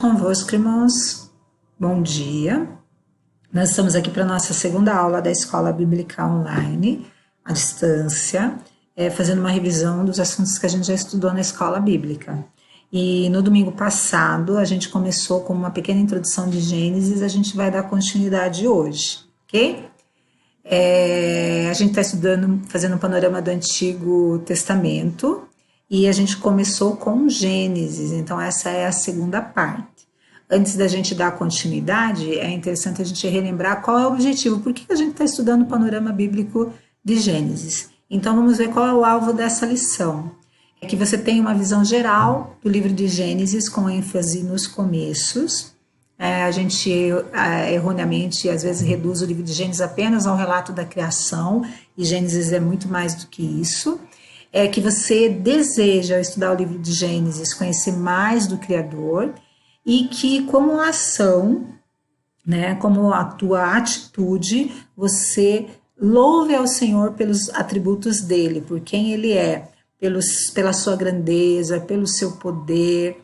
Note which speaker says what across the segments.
Speaker 1: Convosco, irmãos, bom dia. Nós estamos aqui para a nossa segunda aula da Escola Bíblica Online, à distância, fazendo uma revisão dos assuntos que a gente já estudou na Escola Bíblica. E no domingo passado, a gente começou com uma pequena introdução de Gênesis, a gente vai dar continuidade hoje, ok? A gente está estudando, fazendo um panorama do Antigo Testamento, e a gente começou com Gênesis, então essa é a segunda parte. Antes da gente dar continuidade, é interessante a gente relembrar qual é o objetivo, por que a gente está estudando o panorama bíblico de Gênesis. Então vamos ver qual é o alvo dessa lição. É que você tenha uma visão geral do livro de Gênesis, com ênfase nos começos. A gente erroneamente, às vezes, reduz o livro de Gênesis apenas ao relato da criação, e Gênesis é muito mais do que isso. É que você deseja, ao estudar o livro de Gênesis, conhecer mais do Criador, e que, como ação, né, como a tua atitude, você louve ao Senhor pelos atributos dele, por quem ele é, pela sua grandeza, pelo seu poder,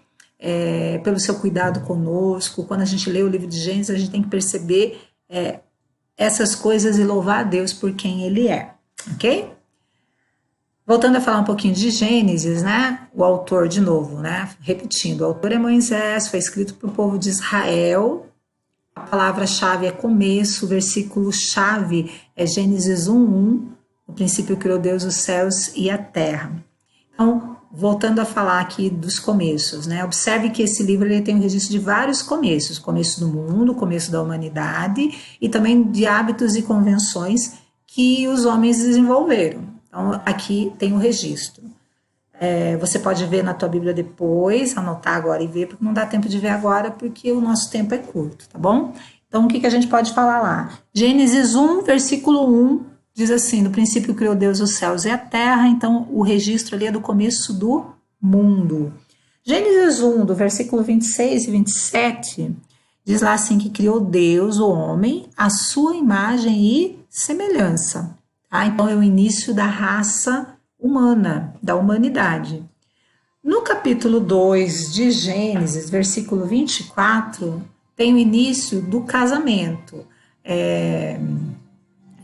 Speaker 1: pelo seu cuidado conosco. Quando a gente lê o livro de Gênesis, a gente tem que perceber essas coisas e louvar a Deus por quem ele é, ok? Voltando a falar um pouquinho de Gênesis, né? O autor, de novo, né? Repetindo, o autor é Moisés, foi escrito para o povo de Israel. A palavra-chave é começo, o versículo-chave é Gênesis 1:1. No princípio criou Deus os céus e a terra. Então, voltando a falar aqui dos começos, né? Observe que esse livro ele tem um registro de vários começos. Começo do mundo, começo da humanidade e também de hábitos e convenções que os homens desenvolveram. Então, aqui tem o registro. Você pode ver na tua Bíblia depois, anotar agora e ver, porque não dá tempo de ver agora, porque o nosso tempo é curto, tá bom? Então, o que a gente pode falar lá? Gênesis 1, versículo 1, diz assim, no princípio criou Deus os céus e a terra, então o registro ali é do começo do mundo. Gênesis 1, do versículo 26 e 27, diz lá assim que criou Deus, o homem, à sua imagem e semelhança. Então, é o início da raça humana, da humanidade. No capítulo 2 de Gênesis, versículo 24, tem o início do casamento.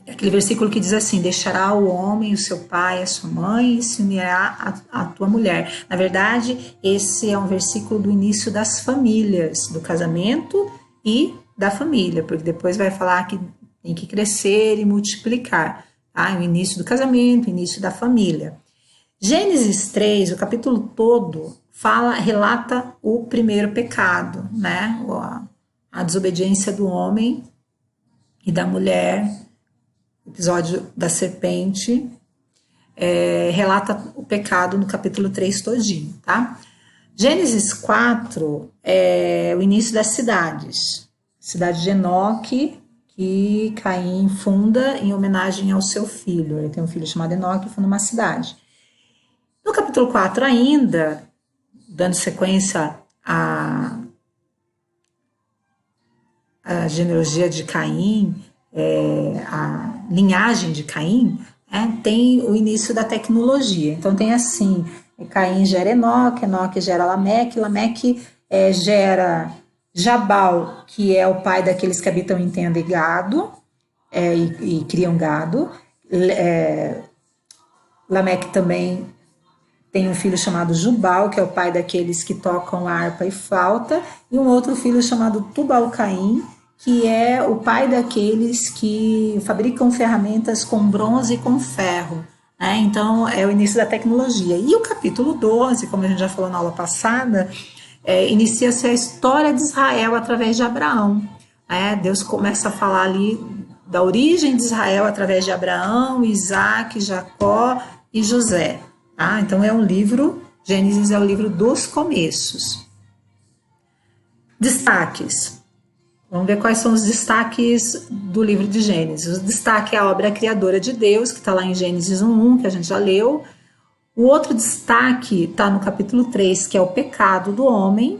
Speaker 1: Aquele versículo que diz assim, deixará o homem, o seu pai, a sua mãe, e se unirá à tua mulher. Na verdade, esse é um versículo do início das famílias, do casamento e da família, porque depois vai falar que tem que crescer e multiplicar. O início do casamento, o início da família. Gênesis 3, o capítulo todo, relata o primeiro pecado, né? A desobediência do homem e da mulher, o episódio da serpente, relata o pecado no capítulo 3 todinho, tá? Gênesis 4 é o início das cidades. Cidade de Enoque, que Caim funda em homenagem ao seu filho. Ele tem um filho chamado Enoque e funda uma cidade. No capítulo 4 ainda, dando sequência à genealogia de Caim, a linhagem de Caim, tem o início da tecnologia. Então tem assim, Caim gera Enoque, Enoque gera Lameque, Lameque gera Jabal, que é o pai daqueles que habitam em tenda e gado, e criam gado. Lameque também tem um filho chamado Jubal, que é o pai daqueles que tocam harpa e flauta, e um outro filho chamado Tubal-Caim, que é o pai daqueles que fabricam ferramentas com bronze e com ferro. Então, é o início da tecnologia. E o capítulo 12, como a gente já falou na aula passada, inicia-se a história de Israel através de Abraão. Deus começa a falar ali da origem de Israel através de Abraão, Isaac, Jacó e José. Então é um livro, Gênesis é o livro dos começos. Destaques. Vamos ver quais são os destaques do livro de Gênesis. O destaque é a obra criadora de Deus, que está lá em Gênesis 1:1, que a gente já leu. O outro destaque está no capítulo 3, que é o pecado do homem,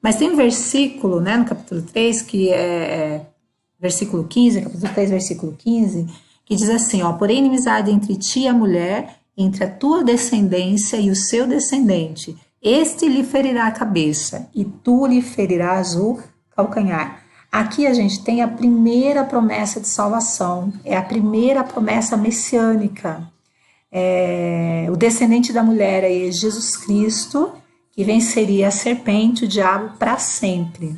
Speaker 1: mas tem um versículo, né, no capítulo 3, que é versículo 15, capítulo 3, versículo 15, que diz assim, porém inimizade entre ti e a mulher, entre a tua descendência e o seu descendente, este lhe ferirá a cabeça, e tu lhe ferirás o calcanhar. Aqui a gente tem a primeira promessa de salvação, é a primeira promessa messiânica. O descendente da mulher é Jesus Cristo, que venceria a serpente, o diabo, para sempre.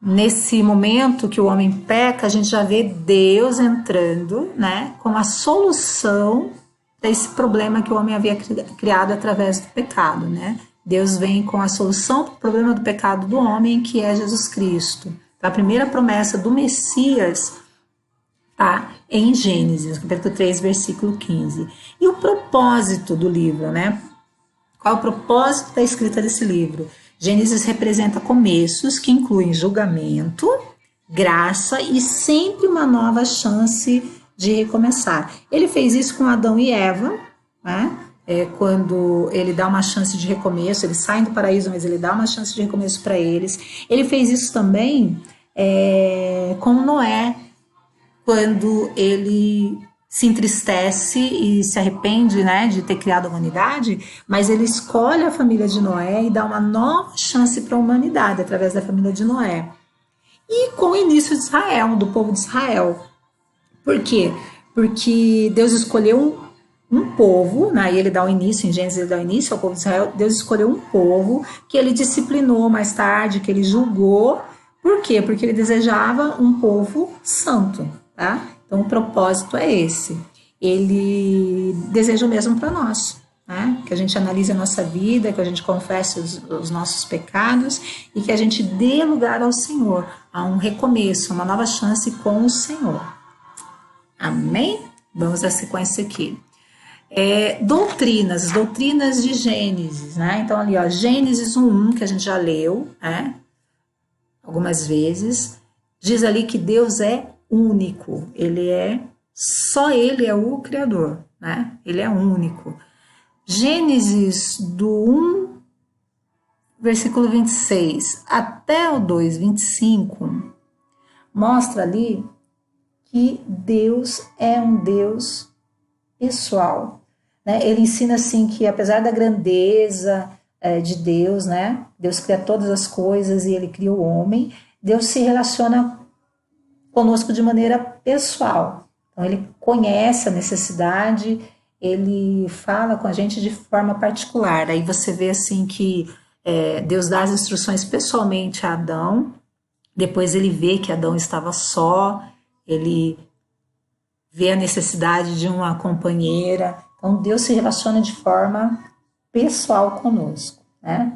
Speaker 1: Nesse momento que o homem peca, a gente já vê Deus entrando, né, com a solução desse problema que o homem havia criado através do pecado, né? Deus vem com a solução para o problema do pecado do homem, que é Jesus Cristo. A primeira promessa do Messias está em Gênesis, capítulo 3, versículo 15. E o propósito do livro, né? Qual é o propósito da escrita desse livro? Gênesis representa começos que incluem julgamento, graça e sempre uma nova chance de recomeçar. Ele fez isso com Adão e Eva, né? Quando ele dá uma chance de recomeço, eles saem do paraíso, mas ele dá uma chance de recomeço para eles. Ele fez isso também com Noé, quando ele se entristece e se arrepende, né, de ter criado a humanidade, mas ele escolhe a família de Noé e dá uma nova chance para a humanidade através da família de Noé. E com o início de Israel, do povo de Israel. Por quê? Porque Deus escolheu um povo, né, e ele dá o início, em Gênesis ele dá o início ao povo de Israel. Deus escolheu um povo que ele disciplinou mais tarde, que ele julgou. Por quê? Porque ele desejava um povo santo, tá? Então, o propósito é esse. Ele deseja o mesmo para nós, né? Que a gente analise a nossa vida, que a gente confesse os nossos pecados e que a gente dê lugar ao Senhor, a um recomeço, uma nova chance com o Senhor. Amém? Vamos à sequência aqui. Doutrinas de Gênesis, né? Então, ali, ó, Gênesis 1, que a gente já leu, né? Algumas vezes, diz ali que Deus é único, só ele é o Criador, né? Ele é único. Gênesis do 1, versículo 26 até o 2, 25, mostra ali que Deus é um Deus pessoal, né? Ele ensina assim que apesar da grandeza de Deus, né? Deus cria todas as coisas e ele cria o homem, Deus se relaciona conosco de maneira pessoal. Então, ele conhece a necessidade, ele fala com a gente de forma particular. Aí você vê assim que Deus dá as instruções pessoalmente a Adão, depois ele vê que Adão estava só, ele vê a necessidade de uma companheira. Então, Deus se relaciona de forma pessoal conosco, né?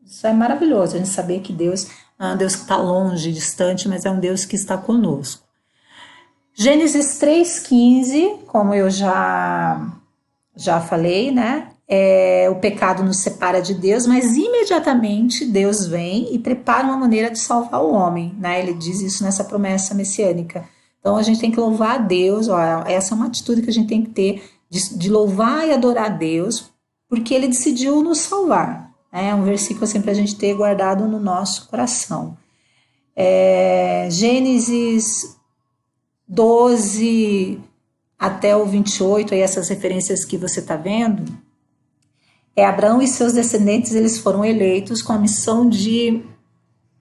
Speaker 1: Isso é maravilhoso, a gente saber que Deus não é um Deus que está longe, distante, mas é um Deus que está conosco. Gênesis 3,15, como eu já falei, né? O pecado nos separa de Deus, mas imediatamente Deus vem e prepara uma maneira de salvar o homem, né? Ele diz isso nessa promessa messiânica. Então a gente tem que louvar a Deus, ó, essa é uma atitude que a gente tem que ter, de louvar e adorar a Deus, porque ele decidiu nos salvar. É um versículo assim para a gente ter guardado no nosso coração. Gênesis 12 até o 28, aí essas referências que você está vendo, Abraão e seus descendentes, eles foram eleitos com a missão de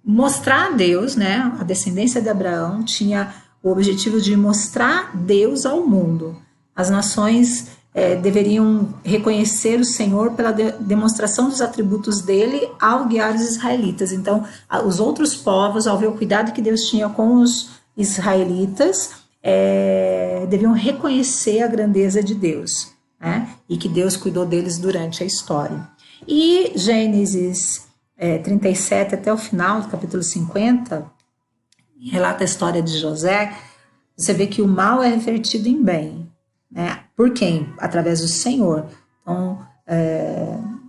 Speaker 1: mostrar a Deus, né? A descendência de Abraão tinha o objetivo de mostrar Deus ao mundo. As nações deveriam reconhecer o Senhor pela demonstração dos atributos dele ao guiar os israelitas. Então, os outros povos, ao ver o cuidado que Deus tinha com os israelitas, deviam reconhecer a grandeza de Deus, né? E que Deus cuidou deles durante a história. E Gênesis 37 até o final, do capítulo 50, relata a história de José. Você vê que o mal é revertido em bem, né? Por quem? Através do Senhor. Então,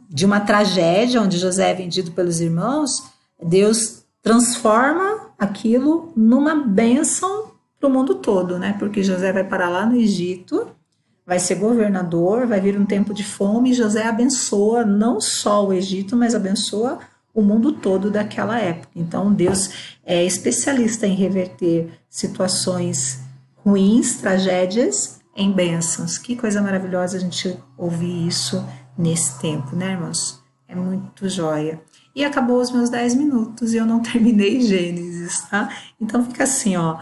Speaker 1: de uma tragédia onde José é vendido pelos irmãos, Deus transforma aquilo numa bênção para o mundo todo, né? Porque José vai parar lá no Egito, vai ser governador, vai vir um tempo de fome, e José abençoa não só o Egito, mas abençoa o mundo todo daquela época. Então, Deus é especialista em reverter situações ruins, tragédias, em bênçãos. Que coisa maravilhosa a gente ouvir isso nesse tempo, né, irmãos? É muito joia. E acabou os meus 10 minutos e eu não terminei Gênesis, tá? Então fica assim, ó.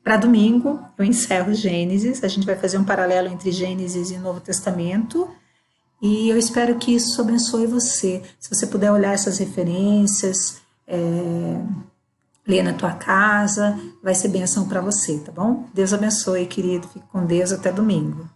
Speaker 1: Para domingo eu encerro Gênesis, a gente vai fazer um paralelo entre Gênesis e Novo Testamento. E eu espero que isso abençoe você. Se você puder olhar essas referências, ler na tua casa, vai ser bênção para você, tá bom? Deus abençoe, querido. Fique com Deus. Até domingo.